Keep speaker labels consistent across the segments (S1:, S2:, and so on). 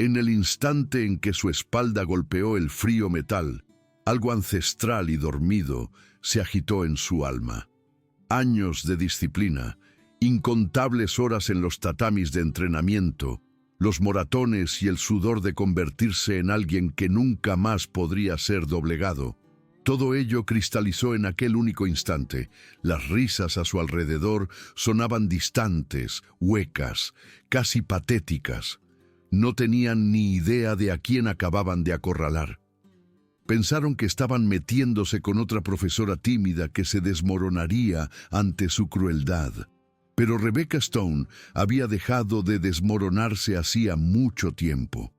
S1: En el instante en que su espalda golpeó el frío metal, algo ancestral y dormido se agitó en su alma. Años de disciplina, incontables horas en los tatamis de entrenamiento, los moratones y el sudor de convertirse en alguien que nunca más podría ser doblegado. Todo ello cristalizó en aquel único instante. Las risas a su alrededor sonaban distantes, huecas, casi patéticas. No tenían ni idea de a quién acababan de acorralar. Pensaron que estaban metiéndose con otra profesora tímida que se desmoronaría ante su crueldad. Pero Rebecca Stone había dejado de desmoronarse hacía mucho tiempo.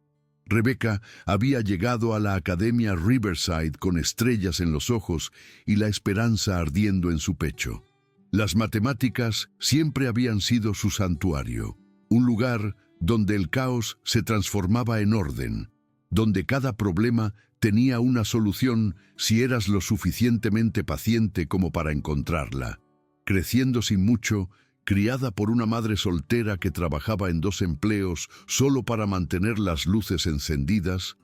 S1: Rebecca había llegado a la Academia Riverside con estrellas en los ojos y la esperanza ardiendo en su pecho. Las matemáticas siempre habían sido su santuario, un lugar donde el caos se transformaba en orden, donde cada problema tenía una solución si eras lo suficientemente paciente como para encontrarla. Creciendo sin mucho, criada por una madre soltera que trabajaba en 2 empleos solo para mantener las luces encendidas,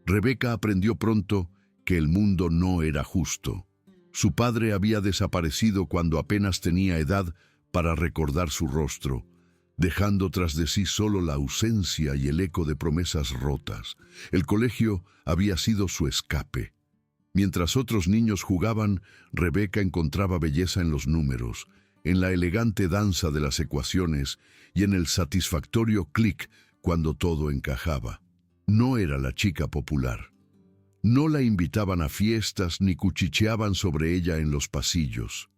S1: Rebecca aprendió pronto que el mundo no era justo. Su padre había desaparecido cuando apenas tenía edad para recordar su rostro, dejando tras de sí solo la ausencia y el eco de promesas rotas. El colegio había sido su escape. Mientras otros niños jugaban, Rebecca encontraba belleza en los números, en la elegante danza de las ecuaciones y en el satisfactorio clic cuando todo encajaba. No era la chica popular. No la invitaban a fiestas ni cuchicheaban sobre ella en los pasillos.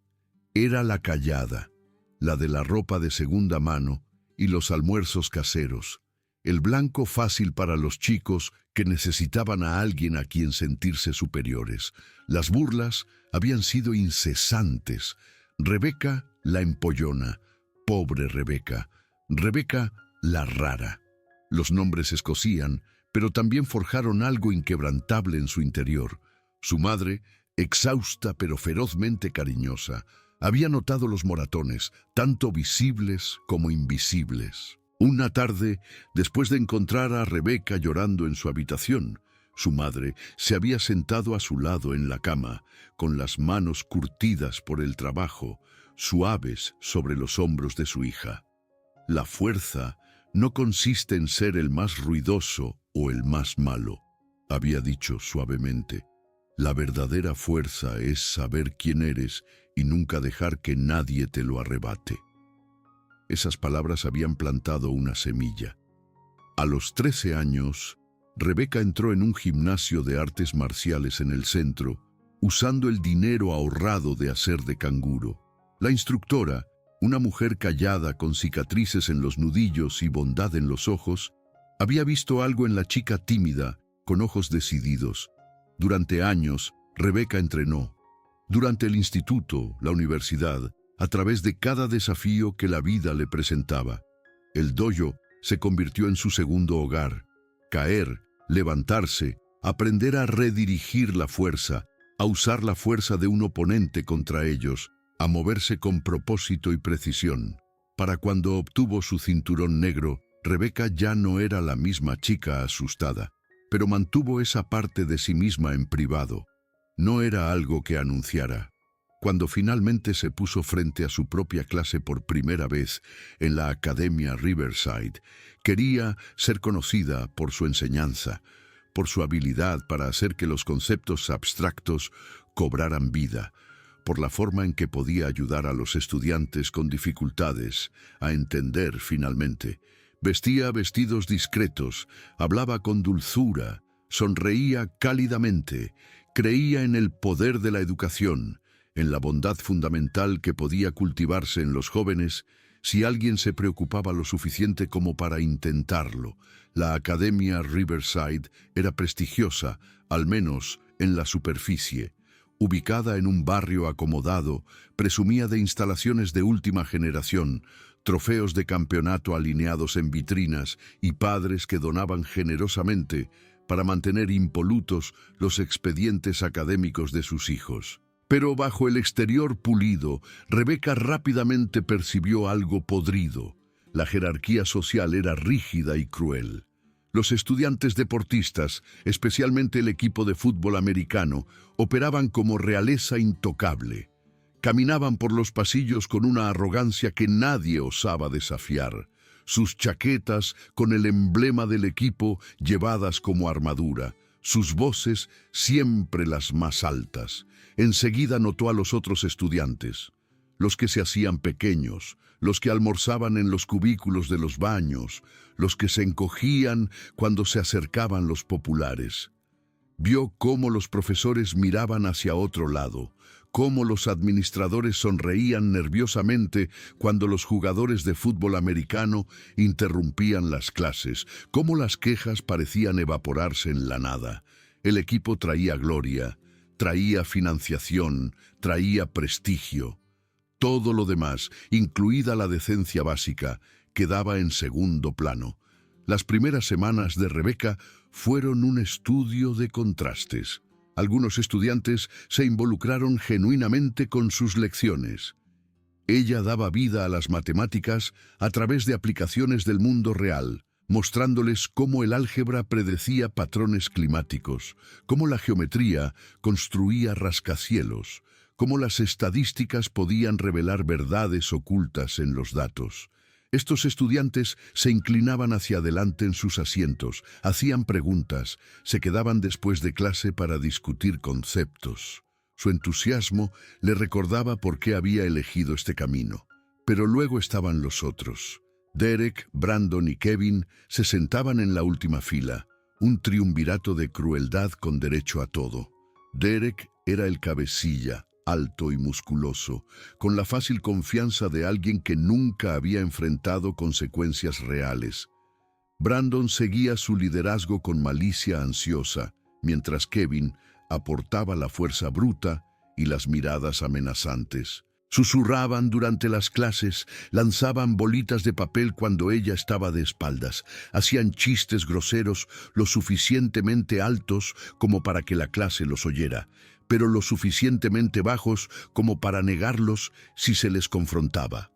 S1: Era la callada, la de la ropa de segunda mano y los almuerzos caseros, el blanco fácil para los chicos que necesitaban a alguien a quien sentirse superiores. Las burlas habían sido incesantes. Rebecca la empollona, pobre Rebecca, Rebecca la rara. Los nombres escocían, pero también forjaron algo inquebrantable en su interior. Su madre, exhausta pero ferozmente cariñosa, había notado los moratones, tanto visibles como invisibles. Una tarde, después de encontrar a Rebecca llorando en su habitación, su madre se había sentado a su lado en la cama, con las manos curtidas por el trabajo, suaves sobre los hombros de su hija. La fuerza no consiste en ser el más ruidoso o el más malo, había dicho suavemente. La verdadera fuerza es saber quién eres y nunca dejar que nadie te lo arrebate. Esas palabras habían plantado una semilla. A los 13 años, Rebecca entró en un gimnasio de artes marciales en el centro, usando el dinero ahorrado de hacer de canguro. La instructora, una mujer callada con cicatrices en los nudillos y bondad en los ojos, había visto algo en la chica tímida, con ojos decididos. Durante años, Rebecca entrenó. Durante el instituto, la universidad, a través de cada desafío que la vida le presentaba. El dojo se convirtió en su segundo hogar. Caer, levantarse, aprender a redirigir la fuerza, a usar la fuerza de un oponente contra ellos, a moverse con propósito y precisión. Para cuando obtuvo su cinturón negro, Rebecca ya no era la misma chica asustada, pero mantuvo esa parte de sí misma en privado. No era algo que anunciara. Cuando finalmente se puso frente a su propia clase por primera vez en la Academia Riverside, quería ser conocida por su enseñanza, por su habilidad para hacer que los conceptos abstractos cobraran vida, por la forma en que podía ayudar a los estudiantes con dificultades a entender finalmente. Vestía vestidos discretos, hablaba con dulzura, sonreía cálidamente, creía en el poder de la educación, en la bondad fundamental que podía cultivarse en los jóvenes si alguien se preocupaba lo suficiente como para intentarlo. La Academia Riverside era prestigiosa, al menos en la superficie. Ubicada en un barrio acomodado, presumía de instalaciones de última generación, trofeos de campeonato alineados en vitrinas y padres que donaban generosamente para mantener impolutos los expedientes académicos de sus hijos. Pero bajo el exterior pulido, Rebecca rápidamente percibió algo podrido. La jerarquía social era rígida y cruel. Los estudiantes deportistas, especialmente el equipo de fútbol americano, operaban como realeza intocable. Caminaban por los pasillos con una arrogancia que nadie osaba desafiar. Sus chaquetas con el emblema del equipo llevadas como armadura. Sus voces siempre las más altas. Enseguida notó a los otros estudiantes, los que se hacían pequeños, los que almorzaban en los cubículos de los baños, los que se encogían cuando se acercaban los populares. Vio cómo los profesores miraban hacia otro lado, cómo los administradores sonreían nerviosamente cuando los jugadores de fútbol americano interrumpían las clases, cómo las quejas parecían evaporarse en la nada. El equipo traía gloria, traía financiación, traía prestigio. Todo lo demás, incluida la decencia básica, quedaba en segundo plano. Las primeras semanas de Rebeca fueron un estudio de contrastes. Algunos estudiantes se involucraron genuinamente con sus lecciones. Ella daba vida a las matemáticas a través de aplicaciones del mundo real, mostrándoles cómo el álgebra predecía patrones climáticos, cómo la geometría construía rascacielos, cómo las estadísticas podían revelar verdades ocultas en los datos. Estos estudiantes se inclinaban hacia adelante en sus asientos, hacían preguntas, se quedaban después de clase para discutir conceptos. Su entusiasmo le recordaba por qué había elegido este camino. Pero luego estaban los otros. Derek, Brandon y Kevin se sentaban en la última fila, un triunvirato de crueldad con derecho a todo. Derek era el cabecilla, alto y musculoso, con la fácil confianza de alguien que nunca había enfrentado consecuencias reales. Brandon seguía su liderazgo con malicia ansiosa, mientras Kevin aportaba la fuerza bruta y las miradas amenazantes. Susurraban durante las clases, lanzaban bolitas de papel cuando ella estaba de espaldas, hacían chistes groseros lo suficientemente altos como para que la clase los oyera, pero lo suficientemente bajos como para negarlos si se les confrontaba.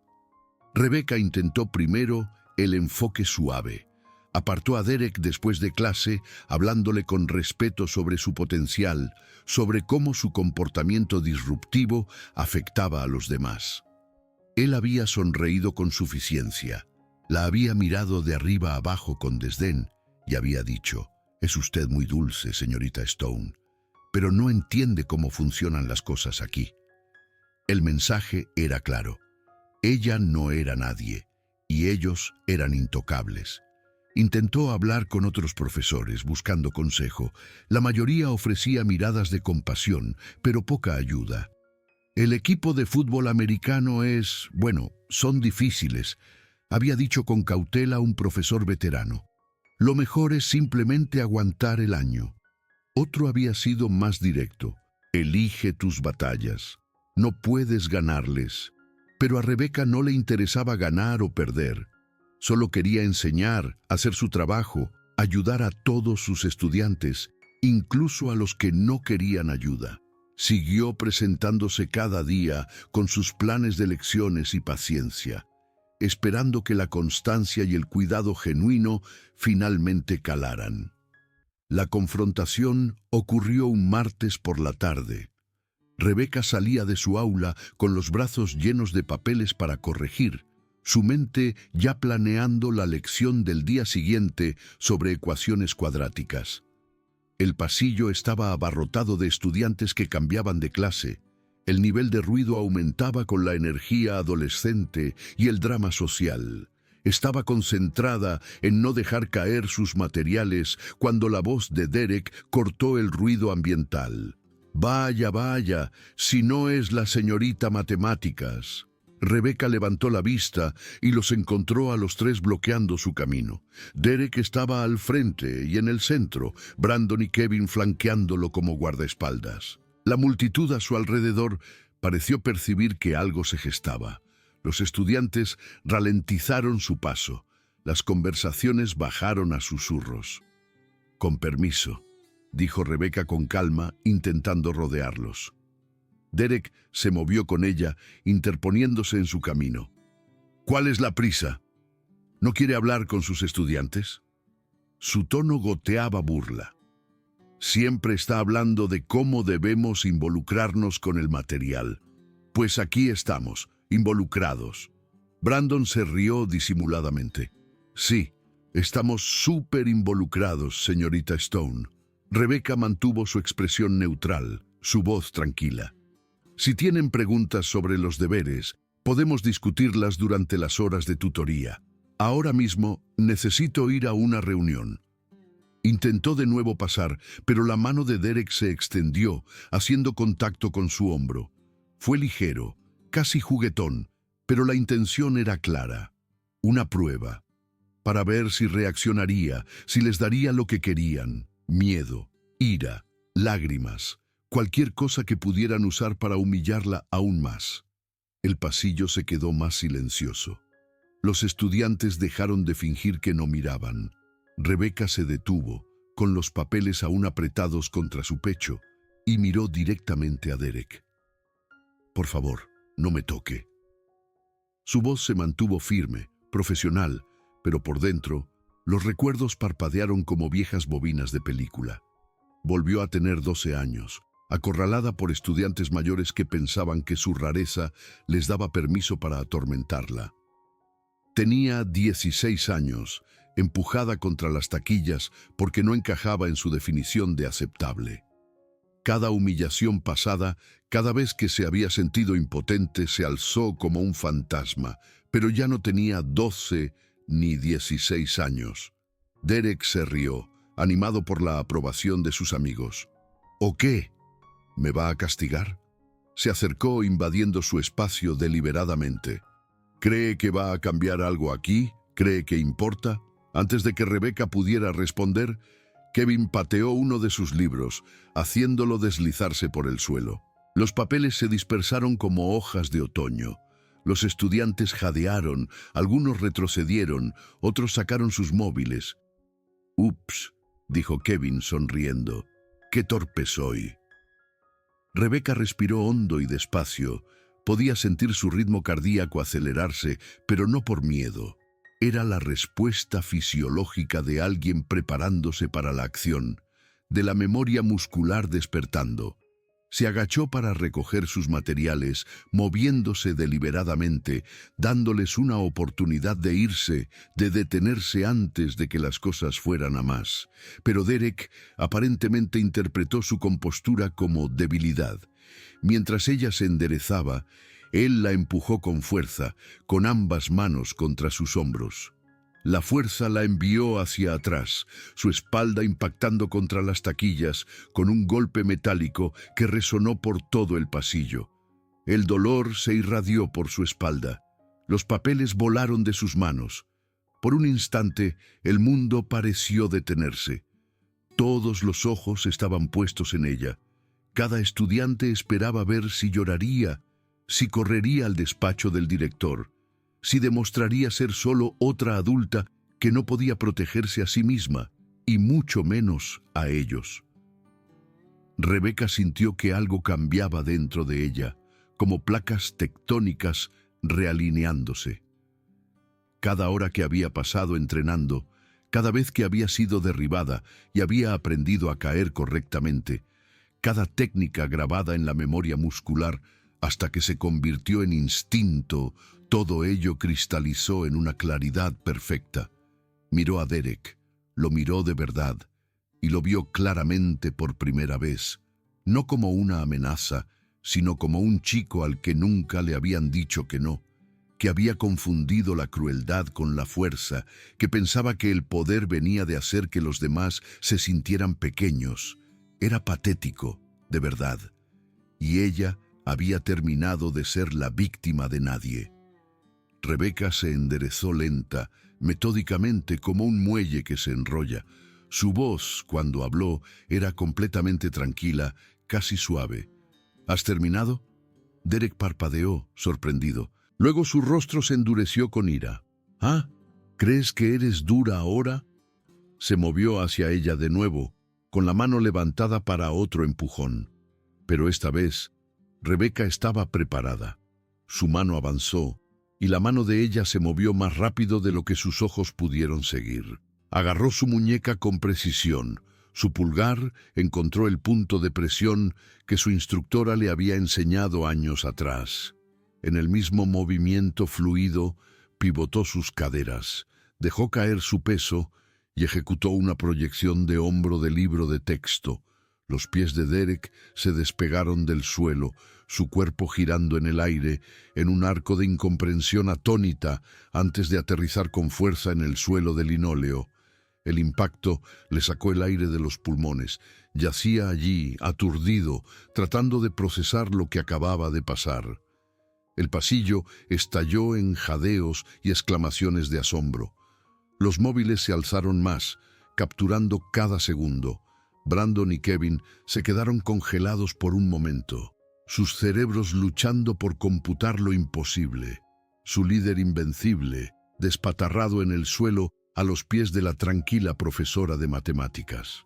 S1: Rebeca intentó primero el enfoque suave. Apartó a Derek después de clase, hablándole con respeto sobre su potencial, sobre cómo su comportamiento disruptivo afectaba a los demás. Él había sonreído con suficiencia, la había mirado de arriba a abajo con desdén y había dicho: «Es usted muy dulce, señorita Stone, pero no entiende cómo funcionan las cosas aquí». El mensaje era claro. Ella no era nadie, y ellos eran intocables. Intentó hablar con otros profesores, buscando consejo. La mayoría ofrecía miradas de compasión, pero poca ayuda. El equipo de fútbol americano son difíciles, había dicho con cautela un profesor veterano. Lo mejor es simplemente aguantar el año. Otro había sido más directo. Elige tus batallas. No puedes ganarles. Pero a Rebeca no le interesaba ganar o perder. Solo quería enseñar, hacer su trabajo, ayudar a todos sus estudiantes, incluso a los que no querían ayuda. Siguió presentándose cada día con sus planes de lecciones y paciencia, esperando que la constancia y el cuidado genuino finalmente calaran. La confrontación ocurrió un martes por la tarde. Rebeca salía de su aula con los brazos llenos de papeles para corregir, su mente ya planeando la lección del día siguiente sobre ecuaciones cuadráticas. El pasillo estaba abarrotado de estudiantes que cambiaban de clase. El nivel de ruido aumentaba con la energía adolescente y el drama social. Estaba concentrada en no dejar caer sus materiales cuando la voz de Derek cortó el ruido ambiental. «Vaya, vaya, si no es la señorita Matemáticas». Rebeca levantó la vista y los encontró a los tres bloqueando su camino. Derek estaba al frente y en el centro, Brandon y Kevin flanqueándolo como guardaespaldas. La multitud a su alrededor pareció percibir que algo se gestaba. Los estudiantes ralentizaron su paso. Las conversaciones bajaron a susurros. «Con permiso», dijo Rebeca con calma, intentando rodearlos. Derek se movió con ella, interponiéndose en su camino. «¿Cuál es la prisa? ¿No quiere hablar con sus estudiantes?» Su tono goteaba burla. Siempre está hablando de cómo debemos involucrarnos con el material. Pues aquí estamos, involucrados. Brandon se rió disimuladamente. Sí, estamos súper involucrados, señorita Stone. Rebecca mantuvo su expresión neutral, su voz tranquila. Si tienen preguntas sobre los deberes, podemos discutirlas durante las horas de tutoría. Ahora mismo necesito ir a una reunión. Intentó de nuevo pasar, pero la mano de Derek se extendió, haciendo contacto con su hombro. Fue ligero, casi juguetón, pero la intención era clara. Una prueba, para ver si reaccionaría, si les daría lo que querían: miedo, ira, lágrimas, cualquier cosa que pudieran usar para humillarla aún más. El pasillo se quedó más silencioso. Los estudiantes dejaron de fingir que no miraban. Rebecca se detuvo, con los papeles aún apretados contra su pecho, y miró directamente a Derek. «Por favor, no me toque». Su voz se mantuvo firme, profesional, pero por dentro, los recuerdos parpadearon como viejas bobinas de película. Volvió a tener 12 años, acorralada por estudiantes mayores que pensaban que su rareza les daba permiso para atormentarla. Tenía 16 años, empujada contra las taquillas porque no encajaba en su definición de aceptable. Cada humillación pasada, cada vez que se había sentido impotente, se alzó como un fantasma, pero ya no tenía 12 ni 16 años. Derek se rió, animado por la aprobación de sus amigos. «¿O qué? ¿Me va a castigar?». Se acercó invadiendo su espacio deliberadamente. «¿Cree que va a cambiar algo aquí? ¿Cree que importa?». Antes de que Rebecca pudiera responder, Kevin pateó uno de sus libros, haciéndolo deslizarse por el suelo. Los papeles se dispersaron como hojas de otoño. Los estudiantes jadearon, algunos retrocedieron, otros sacaron sus móviles. «Ups», dijo Kevin sonriendo, «qué torpe soy». Rebecca respiró hondo y despacio. Podía sentir su ritmo cardíaco acelerarse, pero no por miedo. Era la respuesta fisiológica de alguien preparándose para la acción, de la memoria muscular despertando. Se agachó para recoger sus materiales, moviéndose deliberadamente, dándoles una oportunidad de irse, de detenerse antes de que las cosas fueran a más. Pero Derek aparentemente interpretó su compostura como debilidad. Mientras ella se enderezaba, él la empujó con fuerza, con ambas manos contra sus hombros. La fuerza la envió hacia atrás, su espalda impactando contra las taquillas con un golpe metálico que resonó por todo el pasillo. El dolor se irradió por su espalda. Los papeles volaron de sus manos. Por un instante, el mundo pareció detenerse. Todos los ojos estaban puestos en ella. Cada estudiante esperaba ver si lloraría, si correría al despacho del director, si demostraría ser solo otra adulta que no podía protegerse a sí misma, y mucho menos a ellos. Rebecca sintió que algo cambiaba dentro de ella, como placas tectónicas realineándose. Cada hora que había pasado entrenando, cada vez que había sido derribada y había aprendido a caer correctamente, cada técnica grabada en la memoria muscular hasta que se convirtió en instinto, todo ello cristalizó en una claridad perfecta. Miró a Derek, lo miró de verdad, y lo vio claramente por primera vez, no como una amenaza, sino como un chico al que nunca le habían dicho que no, que había confundido la crueldad con la fuerza, que pensaba que el poder venía de hacer que los demás se sintieran pequeños. Era patético, de verdad, y ella había terminado de ser la víctima de nadie. Rebecca se enderezó lenta, metódicamente como un muelle que se enrolla. Su voz, cuando habló, era completamente tranquila, casi suave. ¿Has terminado? Derek parpadeó, sorprendido. Luego su rostro se endureció con ira. ¿Ah? ¿Crees que eres dura ahora? Se movió hacia ella de nuevo, con la mano levantada para otro empujón. Pero esta vez, Rebecca estaba preparada. Su mano avanzó, y la mano de ella se movió más rápido de lo que sus ojos pudieron seguir. Agarró su muñeca con precisión. Su pulgar encontró el punto de presión que su instructora le había enseñado años atrás. En el mismo movimiento fluido, pivotó sus caderas, dejó caer su peso y ejecutó una proyección de hombro de libro de texto. Los pies de Derek se despegaron del suelo, su cuerpo girando en el aire, en un arco de incomprensión atónita, antes de aterrizar con fuerza en el suelo de linóleo. El impacto le sacó el aire de los pulmones. Yacía allí, aturdido, tratando de procesar lo que acababa de pasar. El pasillo estalló en jadeos y exclamaciones de asombro. Los móviles se alzaron más, capturando cada segundo. Brandon y Kevin se quedaron congelados por un momento, sus cerebros luchando por computar lo imposible. Su líder invencible, despatarrado en el suelo a los pies de la tranquila profesora de matemáticas.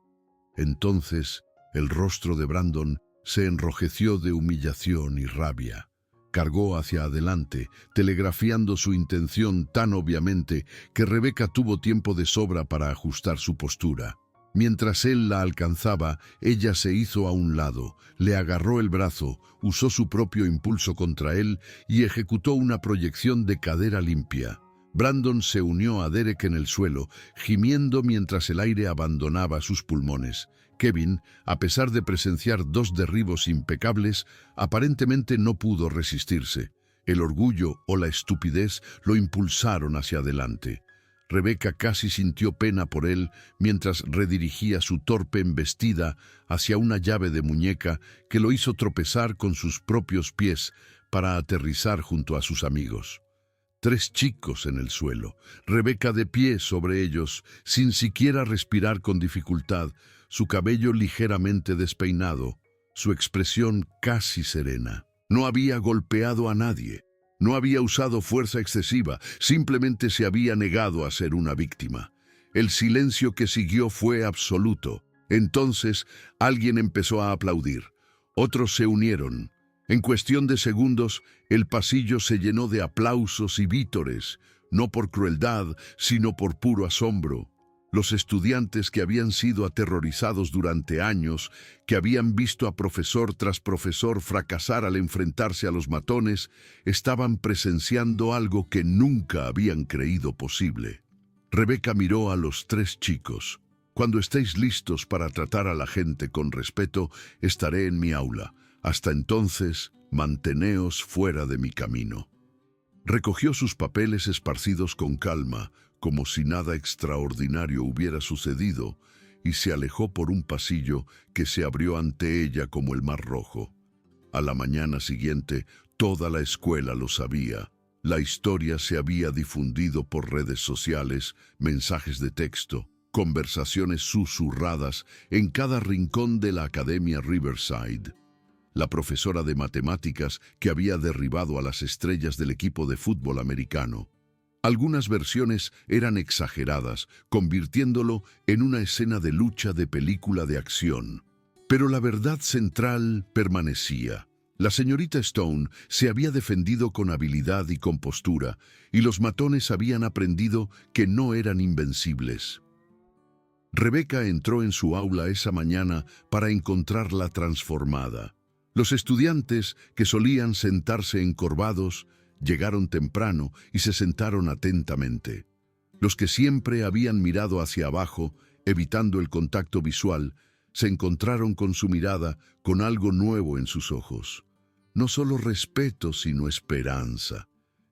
S1: Entonces, el rostro de Brandon se enrojeció de humillación y rabia. Cargó hacia adelante, telegrafiando su intención tan obviamente que Rebecca tuvo tiempo de sobra para ajustar su postura. Mientras él la alcanzaba, ella se hizo a un lado, le agarró el brazo, usó su propio impulso contra él y ejecutó una proyección de cadera limpia. Brandon se unió a Derek en el suelo, gimiendo mientras el aire abandonaba sus pulmones. Kevin, a pesar de presenciar dos derribos impecables, aparentemente no pudo resistirse. El orgullo o la estupidez lo impulsaron hacia adelante. Rebecca casi sintió pena por él mientras redirigía su torpe embestida hacia una llave de muñeca que lo hizo tropezar con sus propios pies para aterrizar junto a sus amigos. 3 chicos en el suelo, Rebecca de pie sobre ellos, sin siquiera respirar con dificultad, su cabello ligeramente despeinado, su expresión casi serena. No había golpeado a nadie, no había usado fuerza excesiva, simplemente se había negado a ser una víctima. El silencio que siguió fue absoluto. Entonces alguien empezó a aplaudir. Otros se unieron. En cuestión de segundos, el pasillo se llenó de aplausos y vítores, no por crueldad, sino por puro asombro. Los estudiantes que habían sido aterrorizados durante años, que habían visto a profesor tras profesor fracasar al enfrentarse a los matones, estaban presenciando algo que nunca habían creído posible. Rebecca miró a los 3 chicos. Cuando estéis listos para tratar a la gente con respeto, estaré en mi aula. Hasta entonces, manteneos fuera de mi camino. Recogió sus papeles esparcidos con calma, como si nada extraordinario hubiera sucedido, y se alejó por un pasillo que se abrió ante ella como el mar rojo. A la mañana siguiente, toda la escuela lo sabía. La historia se había difundido por redes sociales, mensajes de texto, conversaciones susurradas en cada rincón de la Academia Riverside. La profesora de matemáticas que había derribado a las estrellas del equipo de fútbol americano. Algunas versiones eran exageradas, convirtiéndolo en una escena de lucha de película de acción. Pero la verdad central permanecía. La señorita Stone se había defendido con habilidad y compostura, y los matones habían aprendido que no eran invencibles. Rebecca entró en su aula esa mañana para encontrarla transformada. Los estudiantes, que solían sentarse encorvados, llegaron temprano y se sentaron atentamente. Los que siempre habían mirado hacia abajo, evitando el contacto visual, se encontraron con su mirada, con algo nuevo en sus ojos. No solo respeto, sino esperanza.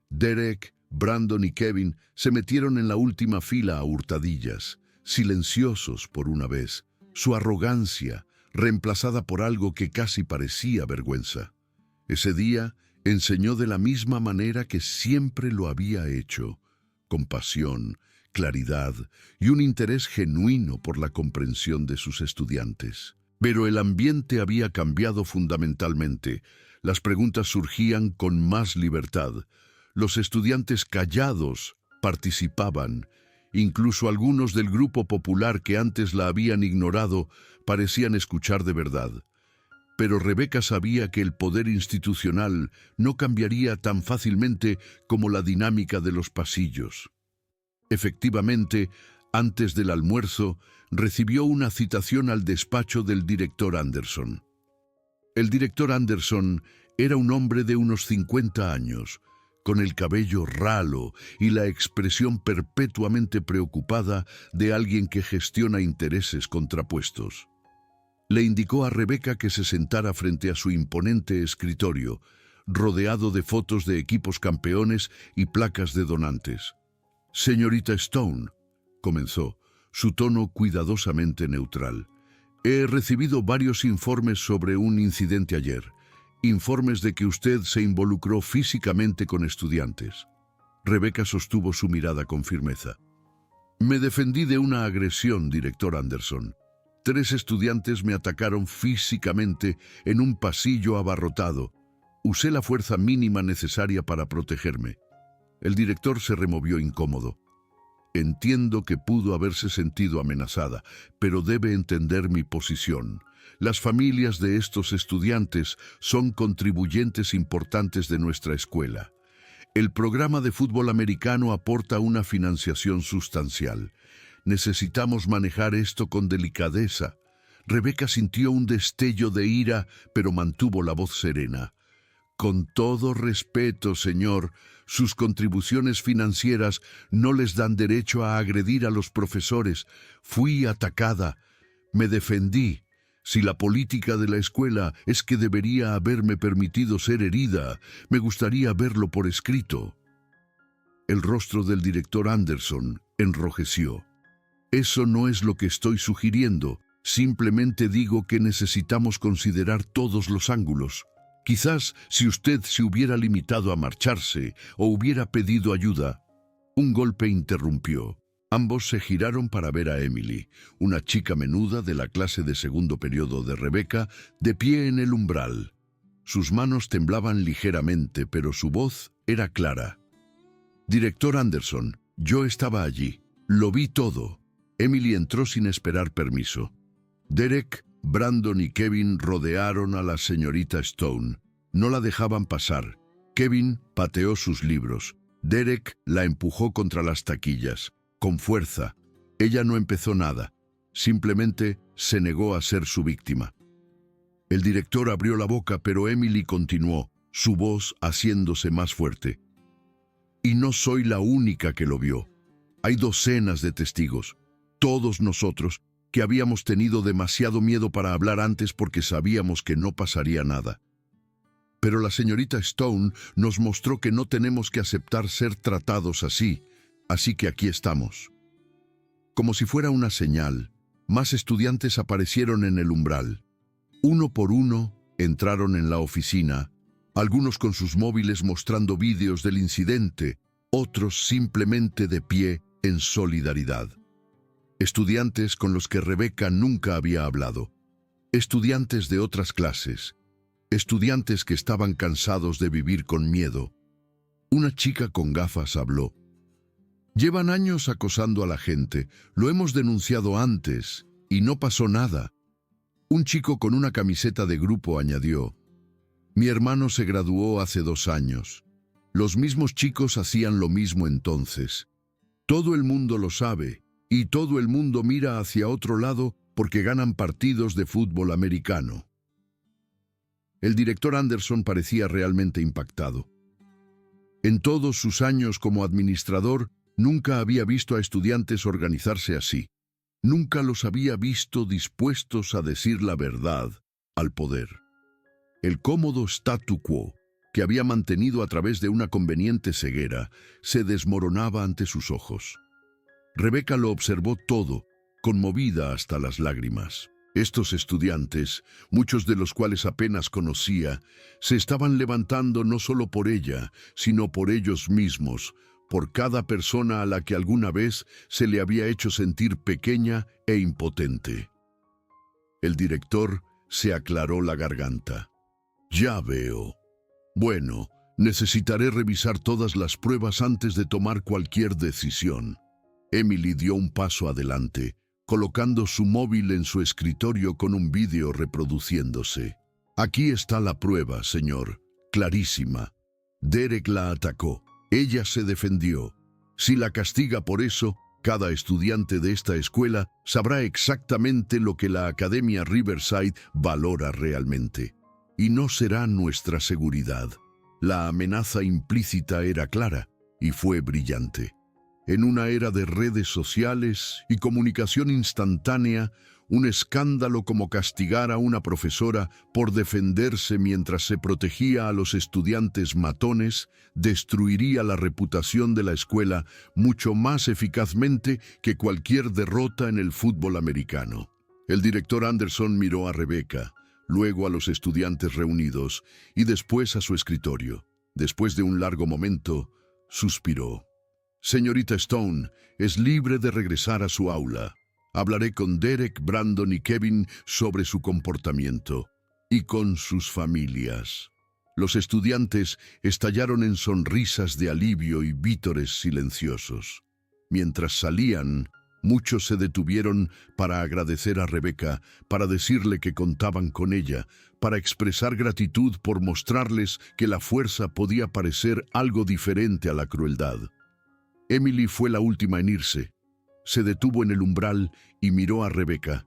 S1: Derek, Brandon y Kevin se metieron en la última fila a hurtadillas, silenciosos por una vez, su arrogancia reemplazada por algo que casi parecía vergüenza. Ese día enseñó de la misma manera que siempre lo había hecho, con pasión, claridad y un interés genuino por la comprensión de sus estudiantes. Pero el ambiente había cambiado fundamentalmente. Las preguntas surgían con más libertad. Los estudiantes callados participaban. Incluso algunos del grupo popular que antes la habían ignorado parecían escuchar de verdad. Pero Rebecca sabía que el poder institucional no cambiaría tan fácilmente como la dinámica de los pasillos. Efectivamente, Antes del almuerzo, recibió una citación al despacho del director Anderson. El director Anderson era un hombre de unos 50 años, con el cabello ralo y la expresión perpetuamente preocupada de alguien que gestiona intereses contrapuestos. Le indicó a Rebecca que se sentara frente a su imponente escritorio, rodeado de fotos de equipos campeones y placas de donantes. «Señorita Stone», comenzó, su tono cuidadosamente neutral, «he recibido varios informes sobre un incidente ayer. Informes de que usted se involucró físicamente con estudiantes». Rebecca sostuvo su mirada con firmeza. «Me defendí de una agresión, director Anderson. 3 estudiantes me atacaron físicamente en un pasillo abarrotado. Usé la fuerza mínima necesaria para protegerme». El director se removió incómodo. «Entiendo que pudo haberse sentido amenazada, pero debe entender mi posición. Las familias de estos estudiantes son contribuyentes importantes de nuestra escuela. El programa de fútbol americano aporta una financiación sustancial. Necesitamos manejar esto con delicadeza». Rebecca sintió un destello de ira, pero mantuvo la voz serena. «Con todo respeto, señor, sus contribuciones financieras no les dan derecho a agredir a los profesores. Fui atacada. Me defendí. Si la política de la escuela es que debería haberme permitido ser herida, me gustaría verlo por escrito». El rostro del director Anderson enrojeció. «Eso no es lo que estoy sugiriendo. Simplemente digo que necesitamos considerar todos los ángulos. Quizás si usted se hubiera limitado a marcharse o hubiera pedido ayuda». Un golpe interrumpió. Ambos se giraron para ver a Emily, una chica menuda de la clase de segundo periodo de Rebecca, de pie en el umbral. Sus manos temblaban ligeramente, pero su voz era clara. «Director Anderson, yo estaba allí. Lo vi todo». Emily entró sin esperar permiso. Derek, Brandon y Kevin rodearon a la señorita Stone. No la dejaban pasar. Kevin pateó sus libros. Derek la empujó contra las taquillas, con fuerza. Ella no empezó nada. Simplemente se negó a ser su víctima. El director abrió la boca, pero Emily continuó, su voz haciéndose más fuerte. «Y no soy la única que lo vio. Hay docenas de testigos. Todos nosotros, que habíamos tenido demasiado miedo para hablar antes porque sabíamos que no pasaría nada. Pero la señorita Stone nos mostró que no tenemos que aceptar ser tratados así que aquí estamos». Como si fuera una señal, más estudiantes aparecieron en el umbral. Uno por uno entraron en la oficina, algunos con sus móviles mostrando vídeos del incidente, otros simplemente de pie en solidaridad. Estudiantes con los que Rebecca nunca había hablado. Estudiantes de otras clases. Estudiantes que estaban cansados de vivir con miedo. Una chica con gafas habló. «Llevan años acosando a la gente. Lo hemos denunciado antes y no pasó nada». Un chico con una camiseta de grupo añadió. «Mi hermano se graduó hace 2 años. Los mismos chicos hacían lo mismo entonces. Todo el mundo lo sabe. Y todo el mundo mira hacia otro lado porque ganan partidos de fútbol americano». El director Anderson parecía realmente impactado. En todos sus años como administrador, nunca había visto a estudiantes organizarse así. Nunca los había visto dispuestos a decir la verdad al poder. El cómodo statu quo, que había mantenido a través de una conveniente ceguera, se desmoronaba ante sus ojos. Rebecca lo observó todo, conmovida hasta las lágrimas. Estos estudiantes, muchos de los cuales apenas conocía, se estaban levantando no solo por ella, sino por ellos mismos, por cada persona a la que alguna vez se le había hecho sentir pequeña e impotente. El director se aclaró la garganta. «Ya veo. Bueno, necesitaré revisar todas las pruebas antes de tomar cualquier decisión». Emily dio un paso adelante, colocando su móvil en su escritorio con un vídeo reproduciéndose. «Aquí está la prueba, señor. Clarísima. Derek la atacó. Ella se defendió. Si la castiga por eso, Cada estudiante de esta escuela sabrá exactamente lo que la Academia Riverside valora realmente. Y no será nuestra seguridad. La amenaza implícita era clara y fue brillante. En una era de redes sociales y comunicación instantánea, un escándalo como castigar a una profesora por defenderse mientras se protegía a los estudiantes matones destruiría la reputación de la escuela mucho más eficazmente que cualquier derrota en el fútbol americano. El director Anderson miró a Rebecca, luego a los estudiantes reunidos y después a su escritorio. Después de un largo momento, suspiró. Señorita Stone, es libre de regresar a su aula. Hablaré con Derek, Brandon y Kevin sobre su comportamiento y con sus familias. Los estudiantes estallaron en sonrisas de alivio y vítores silenciosos. Mientras salían, muchos se detuvieron para agradecer a Rebecca, para decirle que contaban con ella, para expresar gratitud por mostrarles que la fuerza podía parecer algo diferente a la crueldad. Emily fue la última en irse. Se detuvo en el umbral y miró a Rebecca.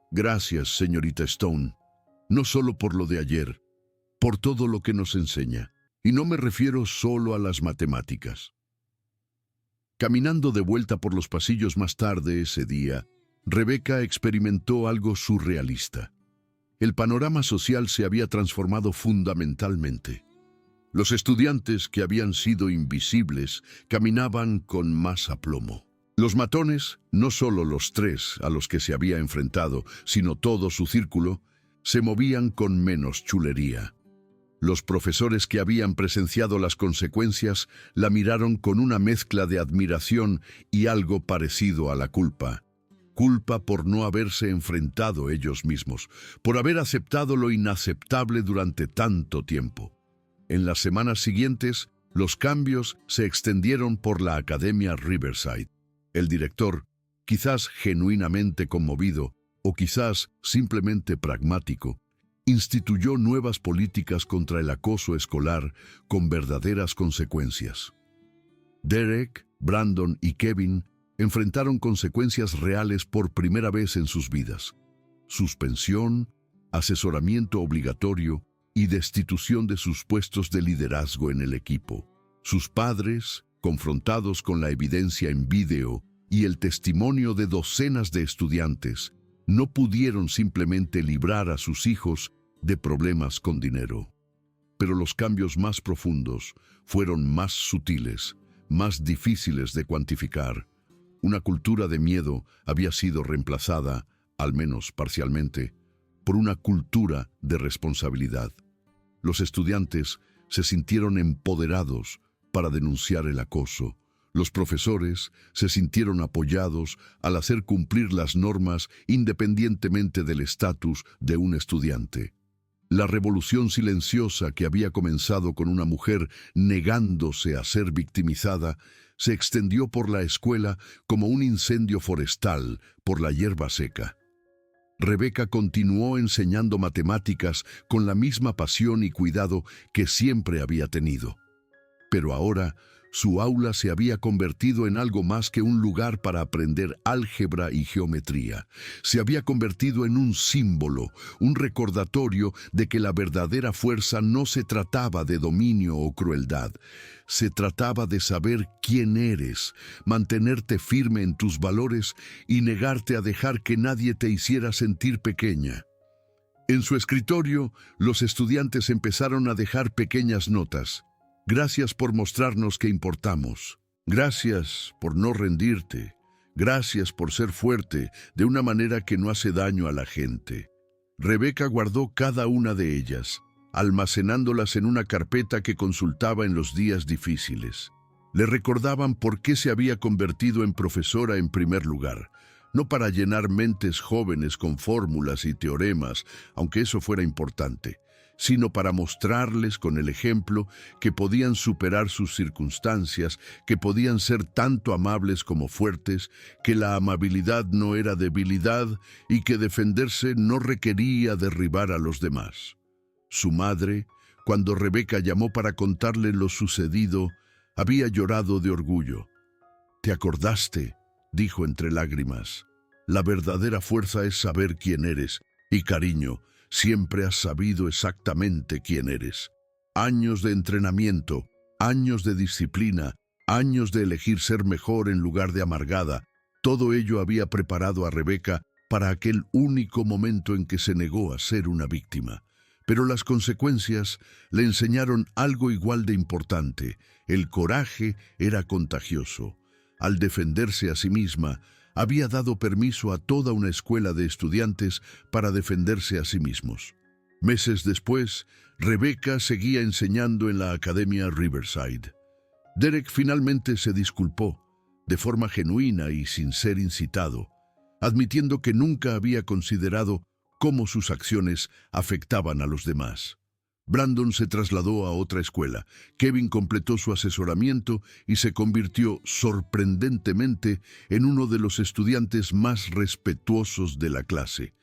S1: Gracias, señorita Stone, no solo por lo de ayer, por todo lo que nos enseña. Y no me refiero solo a las matemáticas. Caminando de vuelta por los pasillos más tarde ese día, Rebecca experimentó algo surrealista. El panorama social se había transformado fundamentalmente. Los estudiantes que habían sido invisibles caminaban con más aplomo. Los matones, no solo los 3 a los que se había enfrentado, sino todo su círculo, se movían con menos chulería. Los profesores que habían presenciado las consecuencias la miraron con una mezcla de admiración y algo parecido a la culpa. Culpa por no haberse enfrentado ellos mismos, por haber aceptado lo inaceptable durante tanto tiempo. En las semanas siguientes, los cambios se extendieron por la Academia Riverside. El director, quizás genuinamente conmovido o quizás simplemente pragmático, instituyó nuevas políticas contra el acoso escolar con verdaderas consecuencias. Derek, Brandon y Kevin enfrentaron consecuencias reales por primera vez en sus vidas. Suspensión, asesoramiento obligatorio y destitución de sus puestos de liderazgo en el equipo. Sus padres, confrontados con la evidencia en vídeo y el testimonio de docenas de estudiantes, no pudieron simplemente librar a sus hijos de problemas con dinero. Pero los cambios más profundos fueron más sutiles, más difíciles de cuantificar. Una cultura de miedo había sido reemplazada, al menos parcialmente, por una cultura de responsabilidad. Los estudiantes se sintieron empoderados para denunciar el acoso. Los profesores se sintieron apoyados al hacer cumplir las normas independientemente del estatus de un estudiante. La revolución silenciosa que había comenzado con una mujer negándose a ser victimizada se extendió por la escuela como un incendio forestal por la hierba seca. Rebecca continuó enseñando matemáticas con la misma pasión y cuidado que siempre había tenido. Pero ahora, su aula se había convertido en algo más que un lugar para aprender álgebra y geometría. Se había convertido en un símbolo, un recordatorio de que la verdadera fuerza no se trataba de dominio o crueldad. Se trataba de saber quién eres, mantenerte firme en tus valores y negarte a dejar que nadie te hiciera sentir pequeña. En su escritorio, los estudiantes empezaron a dejar pequeñas notas. Gracias por mostrarnos que importamos. Gracias por no rendirte. Gracias por ser fuerte de una manera que no hace daño a la gente. Rebecca guardó cada una de ellas, almacenándolas en una carpeta que consultaba en los días difíciles. Le recordaban por qué se había convertido en profesora en primer lugar, no para llenar mentes jóvenes con fórmulas y teoremas, aunque eso fuera importante, sino para mostrarles con el ejemplo que podían superar sus circunstancias, que podían ser tanto amables como fuertes, que la amabilidad no era debilidad y que defenderse no requería derribar a los demás. Su madre, cuando Rebecca llamó para contarle lo sucedido, había llorado de orgullo. «¿Te acordaste?», dijo entre lágrimas. La verdadera fuerza es saber quién eres, y cariño, siempre has sabido exactamente quién eres. Años de entrenamiento, años de disciplina, años de elegir ser mejor en lugar de amargada, todo ello había preparado a Rebeca para aquel único momento en que se negó a ser una víctima. Pero las consecuencias le enseñaron algo igual de importante. El coraje era contagioso. Al defenderse a sí misma, había dado permiso a toda una escuela de estudiantes para defenderse a sí mismos. Meses después, Rebeca seguía enseñando en la Academia Riverside. Derek finalmente se disculpó, de forma genuina y sin ser incitado, admitiendo que nunca había considerado cómo sus acciones afectaban a los demás. Brandon se trasladó a otra escuela, Kevin completó su asesoramiento y se convirtió sorprendentemente en uno de los estudiantes más respetuosos de la clase.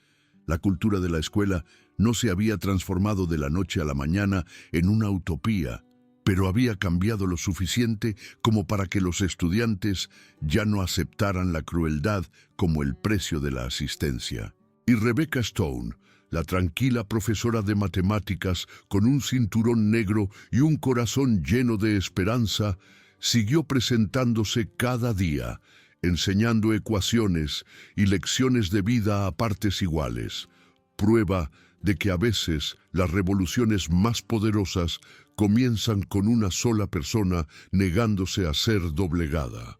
S1: La cultura de la escuela no se había transformado de la noche a la mañana en una utopía, pero había cambiado lo suficiente como para que los estudiantes ya no aceptaran la crueldad como el precio de la asistencia. Y Rebecca Stone, la tranquila profesora de matemáticas con un cinturón negro y un corazón lleno de esperanza, siguió presentándose cada día, enseñando ecuaciones y lecciones de vida a partes iguales, prueba de que a veces las revoluciones más poderosas comienzan con una sola persona negándose a ser doblegada.